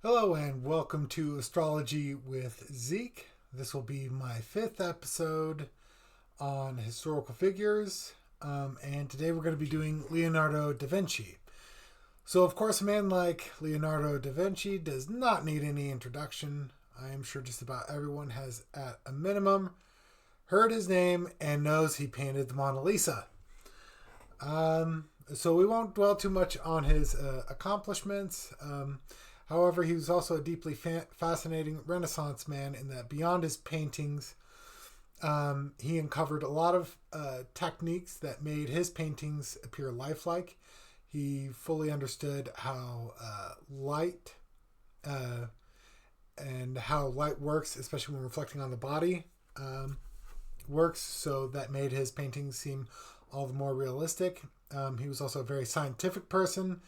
Hello and welcome to Astrology with Zeke. This will be my fifth episode on historical figures, and today we're going to be doing Leonardo da Vinci. So, of course, a man like Leonardo da Vinci does not need any introduction. I am sure just about everyone has, at a minimum, heard his name and knows he painted the Mona Lisa. So we won't dwell too much on his accomplishments. However, he was also a deeply fascinating Renaissance man in that beyond his paintings, he uncovered a lot of techniques that made his paintings appear lifelike. He fully understood how light and how light works, especially when reflecting on the body, works. So that made his paintings seem all the more realistic. He was also a very scientific person.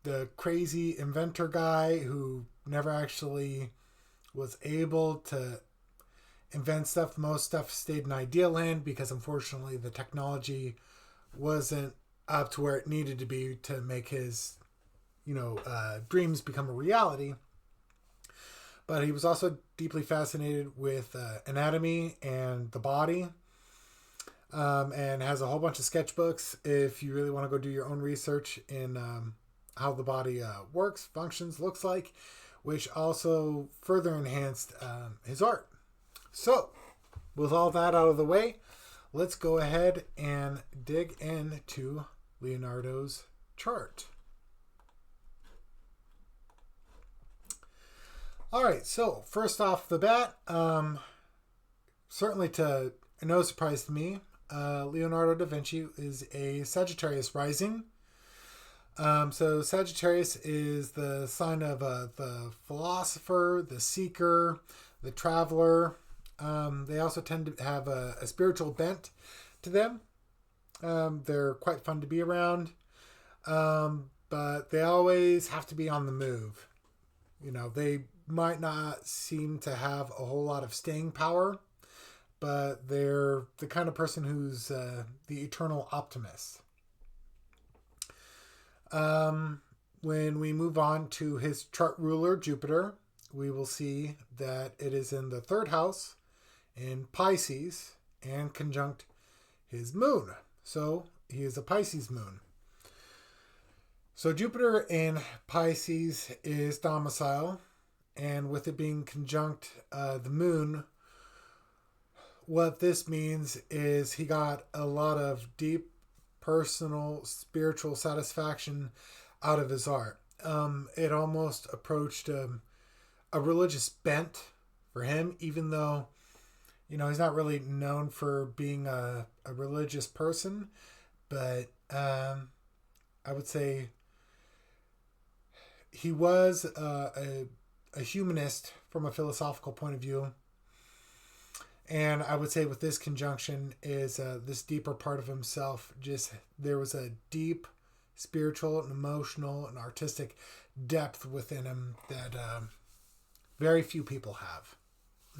The crazy inventor guy who never actually was able to invent stuff. Most stuff stayed in idea land because unfortunately the technology wasn't up to where it needed to be to make his, dreams become a reality. But he was also deeply fascinated with anatomy and the body, and has a whole bunch of sketchbooks if you really want to go do your own research in how the body works, functions, looks like, which also further enhanced his art. So, with all that out of the way, let's go ahead and dig into Leonardo's chart. All right, so first off the bat, certainly to no surprise to me, Leonardo da Vinci is a Sagittarius rising. So Sagittarius is the sign of the philosopher, the seeker, the traveler. They also tend to have a spiritual bent to them. They're quite fun to be around, but they always have to be on the move. They might not seem to have a whole lot of staying power, but they're the kind of person who's the eternal optimist. When we move on to his chart ruler, Jupiter, we will see that it is in the third house in Pisces and conjunct his moon. So he is a Pisces moon. So Jupiter in Pisces is domicile, and with it being conjunct the moon, what this means is he got a lot of deep personal spiritual satisfaction out of his art. It almost approached a religious bent for him, even though he's not really known for being a religious person, but I would say he was a humanist from a philosophical point of view. And I would say with this conjunction is this deeper part of himself. Just there was a deep spiritual and emotional and artistic depth within him that very few people have.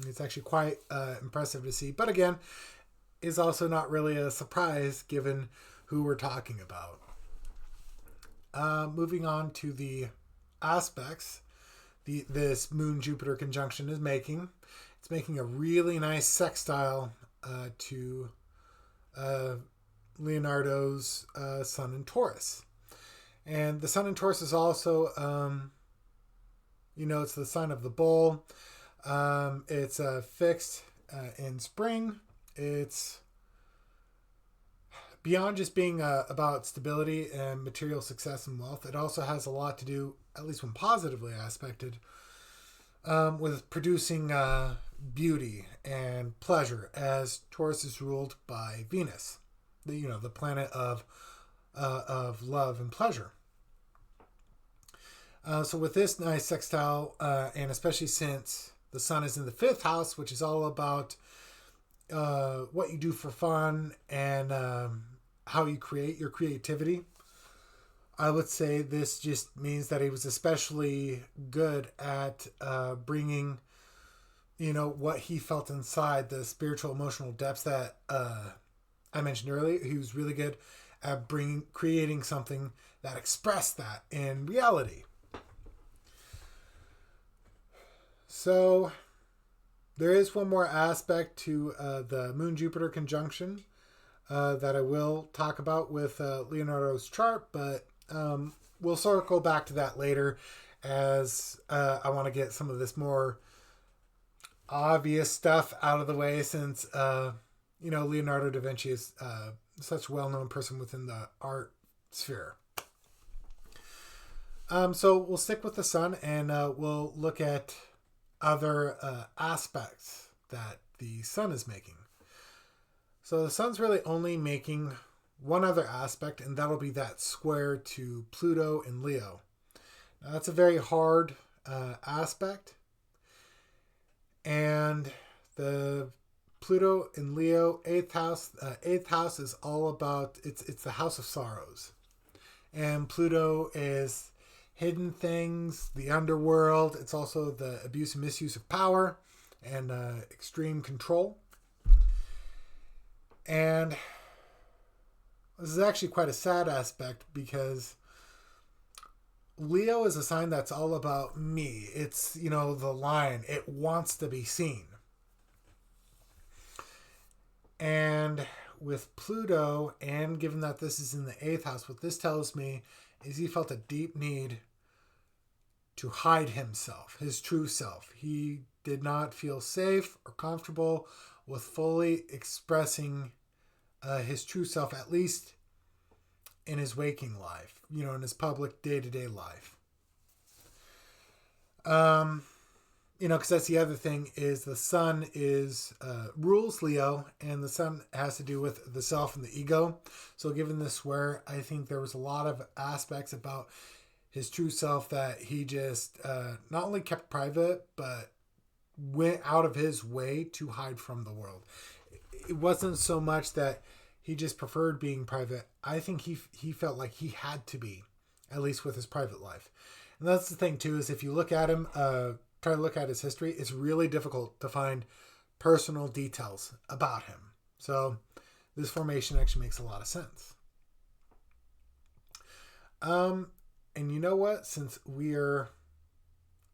It's actually quite impressive to see. But again, is also not really a surprise given who we're talking about. Moving on to the aspects this Moon-Jupiter conjunction is making. It's making a really nice sextile to Leonardo's Sun in Taurus. And the Sun in Taurus is also, it's the sign of the bull. It's fixed in spring. It's beyond just being about stability and material success and wealth. It also has a lot to do, at least when positively aspected, with producing beauty and pleasure, as Taurus is ruled by Venus, the planet of love and pleasure. So with this nice sextile, and especially since the Sun is in the fifth house, which is all about what you do for fun and how you create your creativity, I would say this just means that he was especially good at bringing, what he felt inside, the spiritual, emotional depths that I mentioned earlier. He was really good at creating something that expressed that in reality. So there is one more aspect to the Moon-Jupiter conjunction that I will talk about with Leonardo's chart, but we'll circle back to that later as I want to get some of this more obvious stuff out of the way since, Leonardo da Vinci is such a well-known person within the art sphere. So we'll stick with the sun and we'll look at other aspects that the sun is making. So the sun's really only making one other aspect, and that'll be that square to Pluto in Leo. Now, that's a very hard aspect. And the Pluto in Leo, eighth house is all about, it's the house of sorrows. And Pluto is hidden things, the underworld. It's also the abuse and misuse of power and extreme control. And this is actually quite a sad aspect because Leo is a sign that's all about me. It's, the lion. It wants to be seen. And with Pluto, and given that this is in the 8th house, what this tells me is he felt a deep need to hide himself, his true self. He did not feel safe or comfortable with fully expressing his true self, at least in his waking life, in his public day-to-day life. Because that's the other thing is the sun rules Leo, and the sun has to do with the self and the ego. So given this square, I think there was a lot of aspects about his true self that he just not only kept private, but went out of his way to hide from the world. It wasn't so much that he just preferred being private. I think he felt like he had to be, at least with his private life. And that's the thing too, is if you look at him, try to look at his history, it's really difficult to find personal details about him. So this formation actually makes a lot of sense. And you know what? Since we are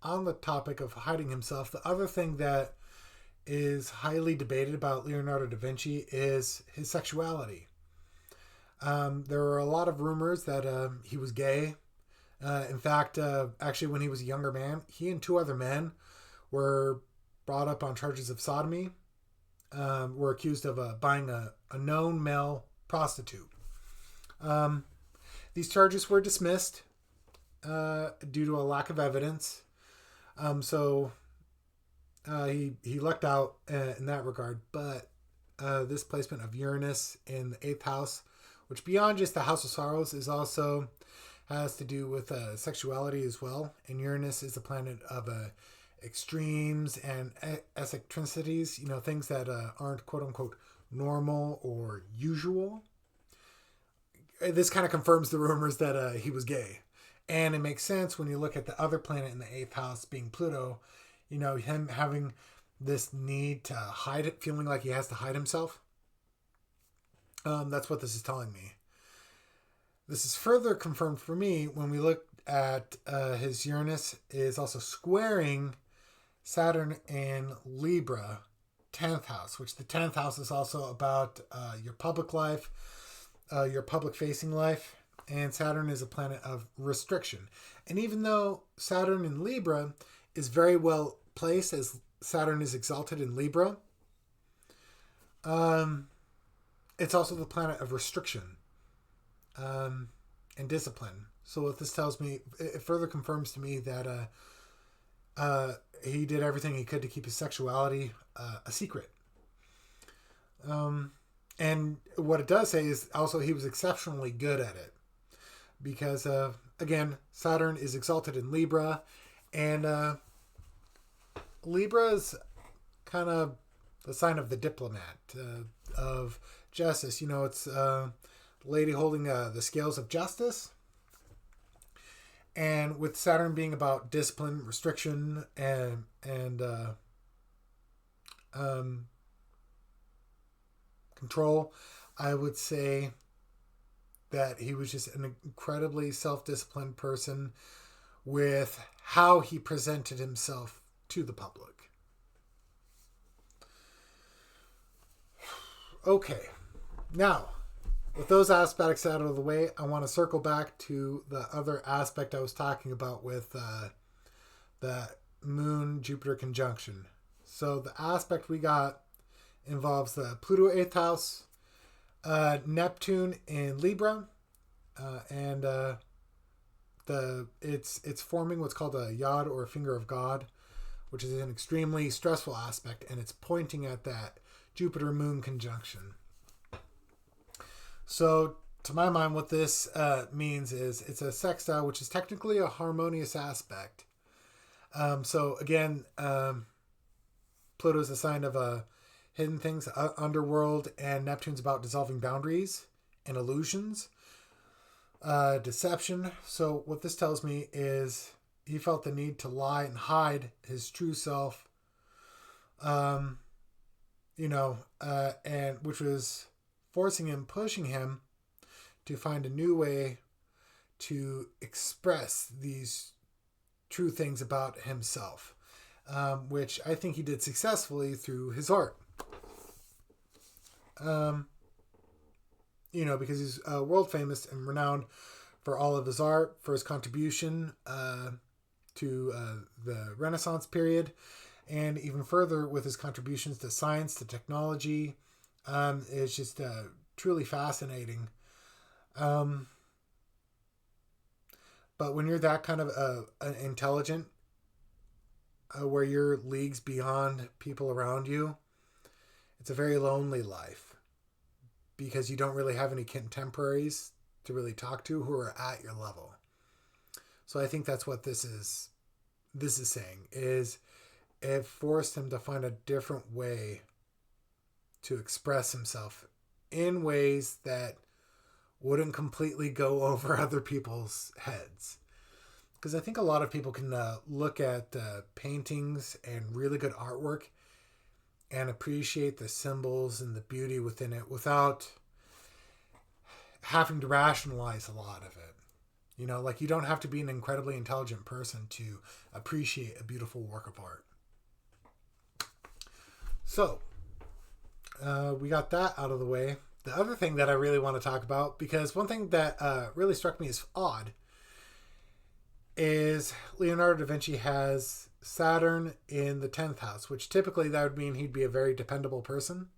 on the topic of hiding himself, the other thing that is highly debated about Leonardo da Vinci is his sexuality. There are a lot of rumors that he was gay. In fact, actually, when he was a younger man, he and 2 other men were brought up on charges of sodomy, were accused of buying a known male prostitute. These charges were dismissed due to a lack of evidence. So he lucked out in that regard. But this placement of Uranus in the 8th house, which beyond just the house of sorrows is also has to do with sexuality as well. And Uranus is the planet of extremes and eccentricities, things that aren't quote unquote normal or usual. This kind of confirms the rumors that he was gay. And it makes sense when you look at the other planet in the 8th house being Pluto, him having this need to hide it, feeling like he has to hide himself. That's what this is telling me. This is further confirmed for me when we look at his Uranus is also squaring Saturn in Libra, 10th house, which the 10th house is also about your public life, your public facing life. And Saturn is a planet of restriction. And even though Saturn in Libra is very well placed as Saturn is exalted in Libra, it's also the planet of restriction and discipline. So what this tells me, it further confirms to me that he did everything he could to keep his sexuality a secret. And what it does say is also he was exceptionally good at it. Because, again, Saturn is exalted in Libra. And Libra is kind of the sign of the diplomat, of justice. It's the lady holding the scales of justice. And with Saturn being about discipline, restriction, and control, I would say that he was just an incredibly self-disciplined person with how he presented himself to the public. Okay, now, with those aspects out of the way, I want to circle back to the other aspect I was talking about with the Moon-Jupiter conjunction. So the aspect we got involves the Pluto 8th house, Neptune in Libra, and it's forming what's called a Yod, or a finger of God, which is an extremely stressful aspect, and it's pointing at that Jupiter-Moon conjunction. So, to my mind, what this means is it's a sextile, which is technically a harmonious aspect. So, again, Pluto is a sign of hidden things, underworld, and Neptune's about dissolving boundaries and illusions, deception. So, what this tells me is he felt the need to lie and hide his true self, and which was pushing him to find a new way to express these true things about himself, which I think he did successfully through his art. Because he's world famous and renowned for all of his art, for his contribution to the Renaissance period, and even further with his contributions to science, to technology. It's just truly fascinating. But when you're that kind of intelligent, where you're leagues beyond people around you, it's a very lonely life, because you don't really have any contemporaries to really talk to who are at your level. So I think that's what this is saying, is it forced him to find a different way to express himself in ways that wouldn't completely go over other people's heads. Because I think a lot of people can look at paintings and really good artwork and appreciate the symbols and the beauty within it without having to rationalize a lot of it. You don't have to be an incredibly intelligent person to appreciate a beautiful work of art. So, we got that out of the way. The other thing that I really want to talk about, because one thing that really struck me as odd, is Leonardo da Vinci has Saturn in the 10th house, which typically that would mean he'd be a very dependable person.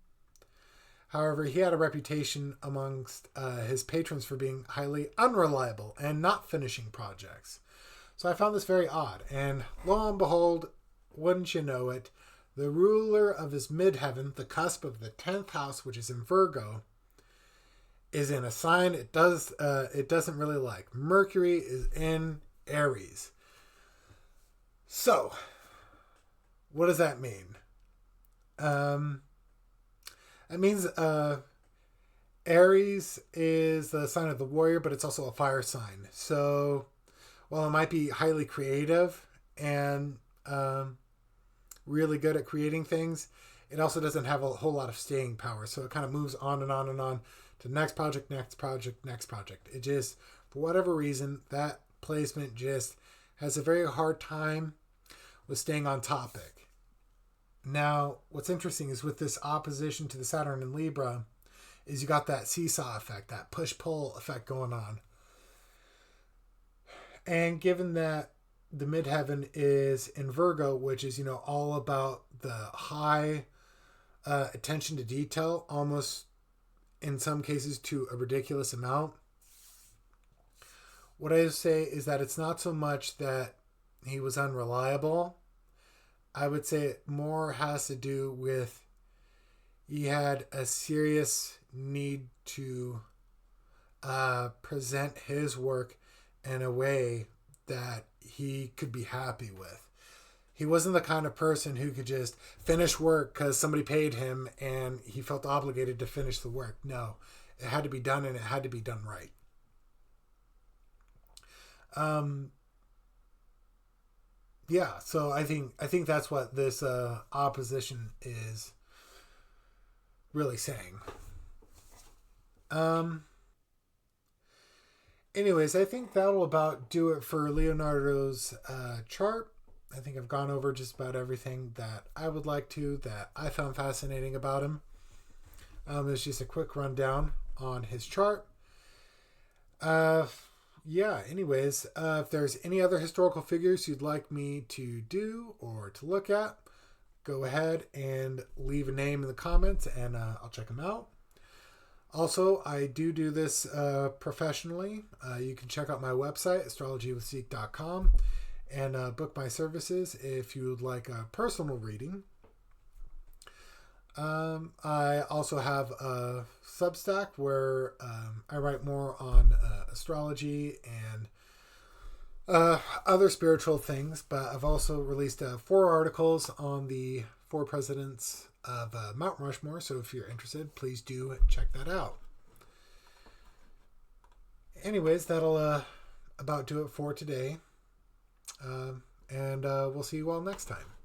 However, he had a reputation amongst his patrons for being highly unreliable and not finishing projects. So I found this very odd. And lo and behold, wouldn't you know it, the ruler of his midheaven, the cusp of the 10th house, which is in Virgo, is in a sign it doesn't really like. Mercury is in Aries. So, what does that mean? It means Aries is the sign of the warrior, but it's also a fire sign. So, while it might be highly creative and really good at creating things, it also doesn't have a whole lot of staying power. So it kind of moves on and on and on to next project, next project, next project. It just, for whatever reason, that placement just has a very hard time with staying on topic. Now, what's interesting is with this opposition to the Saturn in Libra, is you got that seesaw effect, that push-pull effect going on. And given that the midheaven is in Virgo, which is, all about the high attention to detail, almost in some cases to a ridiculous amount. What I say is that it's not so much that he was unreliable. I would say it more has to do with he had a serious need to present his work in a way that he could be happy with. He wasn't the kind of person who could just finish work because somebody paid him and he felt obligated to finish the work. No, it had to be done, and it had to be done right. So I think that's what this opposition is really saying. Anyways, I think that'll about do it for Leonardo's chart. I think I've gone over just about everything that I would like to, that I found fascinating about him. It's just a quick rundown on his chart. Anyways, if there's any other historical figures you'd like me to do or to look at, go ahead and leave a name in the comments and I'll check them out. Also, I do this professionally. You can check out my website, astrologywithseek.com, and book my services if you would like a personal reading. I also have a Subsatck where I write more on astrology and other spiritual things, but I've also released 4 articles on the 4 presidents of Mount Rushmore, so if you're interested, please do check that out. Anyways, that'll about do it for today, and we'll see you all next time.